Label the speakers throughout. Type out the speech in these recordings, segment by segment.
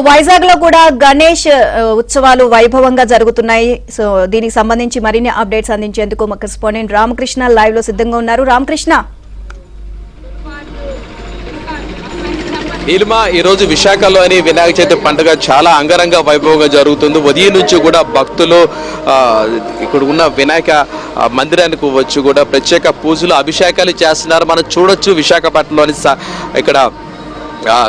Speaker 1: వైజాగ్ లో కూడా గణేష్ ఉత్సవాలు వైభవంగా జరుగుతున్నాయి. సో దీనికి సంబంధించి మరిన్ని అప్డేట్స్ అందించేందుకు మా కరెస్పాండెంట్ రామకృష్ణ లైవ్ లో సిద్ధంగా ఉన్నారు. రామకృష్ణ,
Speaker 2: నీలిమ, ఈ రోజు విశాఖలోని వినాయక చవితి పండుగ చాలా అంగరంగ వైభవంగా జరుగుతుంది. ఉదయం నుంచి కూడా భక్తులు ఇక్కడ ఉన్న వినాయక మందిరానికి వచ్చి కూడా ప్రత్యేక పూజలు అభిషేకాలు చేస్తున్నారు. మనం చూడొచ్చు విశాఖపట్నంలోని ఇక్కడ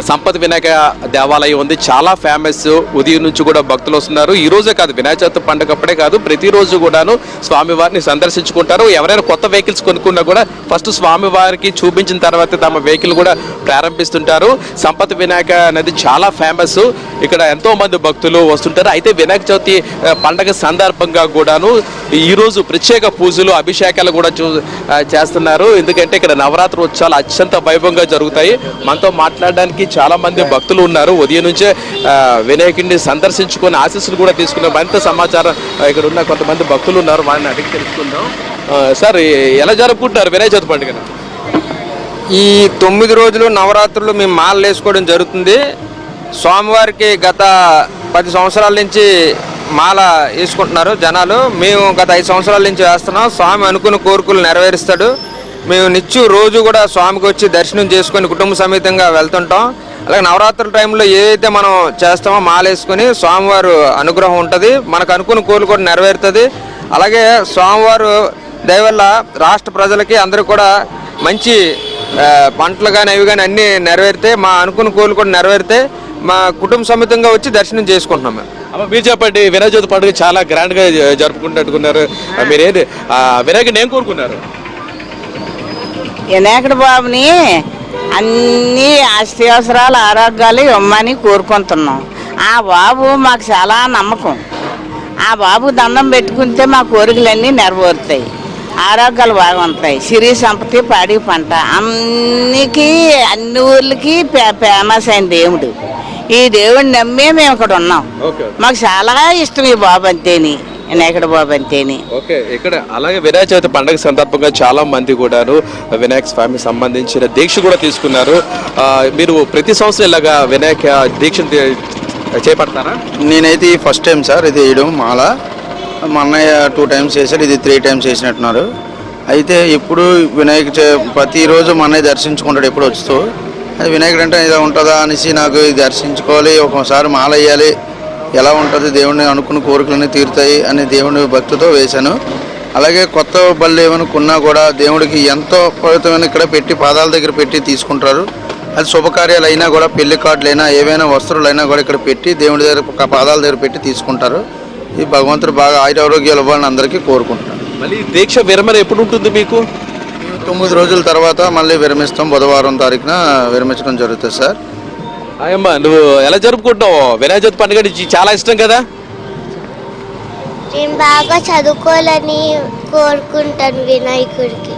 Speaker 2: సంపత్ వినాయక దేవాలయం ఉంది, చాలా ఫేమస్. ఉదయం నుంచి కూడా భక్తులు వస్తున్నారు. ఈ రోజే కాదు, వినాయక చవితి పండుగప్పుడే కాదు, ప్రతిరోజు కూడాను స్వామివారిని సందర్శించుకుంటారు. ఎవరైనా కొత్త వెహికల్స్ కొనుక్కున్నా కూడా ఫస్ట్ స్వామివారికి చూపించిన తర్వాత తమ వెహికల్ కూడా ప్రారంభిస్తుంటారు. సంపత్ వినాయక అనేది చాలా ఫేమస్. ఇక్కడ ఎంతో మంది భక్తులు వస్తుంటారు. అయితే వినాయక చవితి పండుగ సందర్భంగా కూడాను ఈరోజు ప్రత్యేక పూజలు అభిషేకాలు కూడా చేస్తున్నారు. ఎందుకంటే ఇక్కడ నవరాత్రి ఉత్సవాలు అత్యంత వైభవంగా జరుగుతాయి. మనతో మాట్లాడడానికి చాలా మంది భక్తులు ఉన్నారు. ఉదయం నుంచే వినాయకుడిని సందర్శించుకొని ఆశీస్సులు కూడా తీసుకున్నారు. మరింత సమాచారం ఇక్కడ ఉన్న కొంతమంది భక్తులు ఉన్నారు, వారిని అడిగి తెలుసుకుందాం. సార్, ఎలా జరుపుకుంటున్నారు వినాయక చవితి పండుగ?
Speaker 3: ఈ 9 రోజులు నవరాత్రులు మేము మాలలు వేసుకోవడం జరుగుతుంది. స్వామివారికి గత 10 సంవత్సరాల నుంచి మాల వేసుకుంటున్నారు జనాలు. మేము గత 5 సంవత్సరాల నుంచి వేస్తున్నాం. స్వామి అనుకున్న కోరికలు నెరవేరుస్తాడు. మేము నిత్యం రోజు కూడా స్వామికి వచ్చి దర్శనం చేసుకొని కుటుంబ సమేతంగా వెళ్తుంటాం. అలాగే నవరాత్రుల టైంలో ఏదైతే మనం చేస్తామో మాల వేసుకొని స్వామివారు అనుగ్రహం ఉంటుంది, మనకు అనుకున్న కోరిక కూడా నెరవేరుతుంది. అలాగే స్వామివారు దయవల్ల రాష్ట్ర ప్రజలకి అందరూ కూడా మంచి పంటలు కానీ అవి కానీ అన్నీ నెరవేరితే, మా అనుకున్న కోరిక కూడా నెరవేరితే మా కుటుంబ సమేతంగా వచ్చి దర్శనం చేసుకుంటున్నాం. మేము
Speaker 2: మీరు చెప్పండి, వినాయక చవితి పండుగ చాలా గ్రాండ్ గా జరుపుకుంటున్నారు. మీరేంటి వినాయకుడిని ఏం కోరుకున్నారు?
Speaker 4: వినాయకుడు బాబుని అన్ని అత్యవసరాలు ఆరోగ్యాలు ఇవ్వమని కోరుకుంటున్నాం. ఆ బాబు మాకు చాలా నమ్మకం. ఆ బాబు దండం పెట్టుకుంటే మా కోరికలన్నీ నెరవేరుతాయి, ఆరోగ్యాలు బాగుంటాయి. సిరి సంపత్తి, పాడి పంట అన్ని ఊర్లకి ఫేమస్ అయిన దేవుడు. ఈ దేవుడిని నమ్మే మేము ఇక్కడ ఉన్నాం. మాకు చాలా ఇష్టం ఈ బాబు అంతేని, వినాయకుడు బాబు అంతేని.
Speaker 2: ఓకే, ఇక్కడ అలాగే వినాయక చవితి పండుగ సందర్భంగా చాలా మంది కూడాను వినాయక స్వామికి సంబంధించిన దీక్ష కూడా తీసుకున్నారు. మీరు ప్రతి సంవత్సరం ఇలాగా వినాయక దీక్ష చేపడతారా?
Speaker 5: నేనైతే ఈ ఫస్ట్ టైం సార్ ఇది వేయడం మాల. మా అన్నయ్య 2 టైమ్స్ చేశాడు, ఇది 3 టైమ్స్ చేసినట్టున్నారు. అయితే ఇప్పుడు ప్రతిరోజు మా అన్నయ్య దర్శించుకుంటాడు ఎప్పుడు వస్తూ. అది వినాయకుడు అంటే ఇలా ఉంటుందా అనేసి నాకు దర్శించుకోవాలి, ఒక్కోసారి మాల వేయాలి, ఎలా ఉంటుంది, దేవుడిని అనుకున్న కోరికలన్నీ తీరుతాయి అని దేవుని భక్తితో వేశాను. అలాగే కొత్త బళ్ళు ఏమైనా కొన్నా కూడా దేవుడికి ఎంతో పవిత్రమైన ఇక్కడ పెట్టి పాదాల దగ్గర పెట్టి తీసుకుంటారు. అది శుభకార్యాలు అయినా కూడా, పెళ్లి కార్డులైనా, ఏవైనా వస్తువులైనా కూడా ఇక్కడ పెట్టి దేవుడి దగ్గర పాదాల దగ్గర పెట్టి తీసుకుంటారు. ఈ భగవంతుడు బాగా ఆరోగ్యాలు ఇవ్వాలని అందరికీ కోరుకుంటున్నాను.
Speaker 2: మళ్ళీ దీక్ష విరమణ ఎప్పుడు ఉంటుంది మీకు?
Speaker 5: 9 రోజుల తర్వాత మళ్ళీ విరమిస్తాం. బుధవారం తారీఖున విరమించడం జరుగుతుంది సార్.
Speaker 2: అయ్యమ్మ, నువ్వు ఎలా జరుపుకుంటావు వినాయక చవితి పండుగ? చాలా ఇష్టం కదా?
Speaker 6: నేను బాగా చదువుకోవాలని కోరుకుంటాను వినాయకుడికి.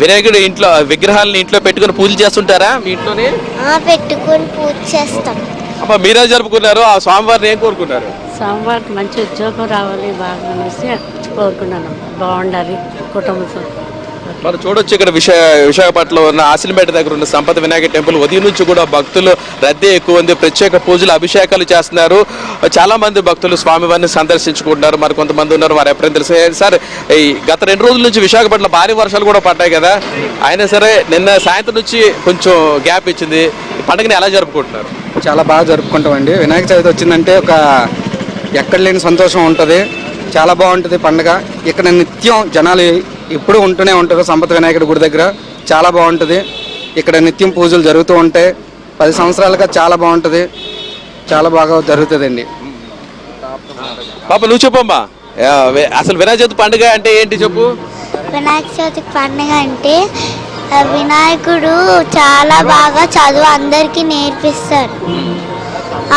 Speaker 2: వినాయకుడు ఇంట్లో విగ్రహాలను ఇంట్లో పెట్టుకుని పూజలు చేస్తుంటారా మీ ఇంట్లోనే?
Speaker 6: పెట్టుకొని పూజ చేస్తాం.
Speaker 2: అమ్మ, మీరే జరుపుకున్నారు? ఆ స్వామివారిని ఏం కోరుకున్నారు?
Speaker 7: స్వామివారికి మంచి ఉద్యోగం రావాలి బాగా అనేసి కోరుకున్నాను. బాగుండాలి కుటుంబంతో.
Speaker 2: మనం చూడొచ్చు ఇక్కడ విశాఖపట్నంలో ఉన్న ఆసిలిపేట దగ్గర ఉన్న సంపద వినాయక టెంపుల్ ఉదయం నుంచి కూడా భక్తులు రద్దీ ఎక్కువ ఉంది. ప్రత్యేక పూజలు అభిషేకాలు చేస్తున్నారు. చాలా మంది భక్తులు స్వామివారిని సందర్శించుకుంటున్నారు. మరి కొంతమంది ఉన్నారు, వారు ఎప్పుడైనా తెలుసు. సార్, ఈ గత 2 రోజుల నుంచి విశాఖపట్నంలో భారీ వర్షాలు కూడా పడ్డాయి కదా, అయినా సరే నిన్న సాయంత్రం నుంచి కొంచెం గ్యాప్ ఇచ్చింది. పండుగని ఎలా జరుపుకుంటున్నారు?
Speaker 8: చాలా బాగా జరుపుకుంటామండి. వినాయక చవితి వచ్చిందంటే ఒక ఎక్కడ లేని సంతోషం ఉంటుంది. చాలా బాగుంటుంది పండుగ. ఇక్కడ నిత్యం జనాలు ఎప్పుడు ఉంటూనే ఉంటారు. సంపత్ వినాయకుడి గుడి దగ్గర చాలా బాగుంటుంది. ఇక్కడ నిత్యం పూజలు జరుగుతూ ఉంటాయి. 10 సంవత్సరాలుగా చాలా బాగుంటుంది, చాలా బాగా జరుగుతుందండి.
Speaker 2: పాప, నువ్వు చెప్పమ్మా, అసలు వినాయక చవితి పండుగ అంటే ఏంటి చెప్పు?
Speaker 6: వినాయక చవితి పండుగ అంటే వినాయకుడు చాలా బాగా చదువు అందరికీ నేర్పిస్తాడు.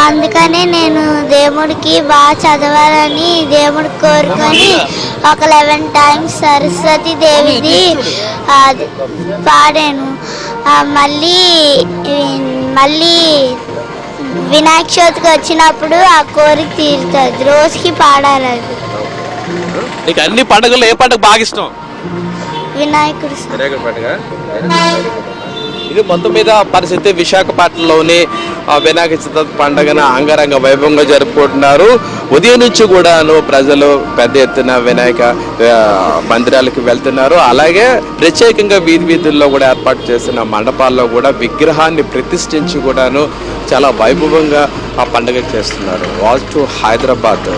Speaker 6: అందుకనే నేను దేవుడికి బాగా చదవాలని దేవుడికి కోరుకొని ఒక 11 టైమ్స్ సరస్వతి దేవిది పాడాను. మళ్ళీ వినాయక చవితికి వచ్చినప్పుడు ఆ కోరిక తీరుతుంది. రోజుకి పాడాలి. అది
Speaker 2: నీకు అన్ని పండుగల్లో ఏ పండుగ బాగా ఇష్టం?
Speaker 6: వినాయకుడు
Speaker 2: పండుగ. ఇది మొత్తం మీద పరిస్థితి. విశాఖపట్నంలోని వినాయక చవితి పండుగను అంగరంగ వైభవంగా జరుపుకుంటున్నారు. ఉదయం నుంచి కూడాను ప్రజలు పెద్ద ఎత్తున వినాయక మందిరాలకు వెళ్తున్నారు. అలాగే ప్రత్యేకంగా వీధుల్లో కూడా ఏర్పాటు చేసిన మండపాల్లో కూడా విగ్రహాన్ని ప్రతిష్ఠించి కూడాను చాలా వైభవంగా ఆ పండుగ చేస్తున్నారు. Watch to Hyderabad.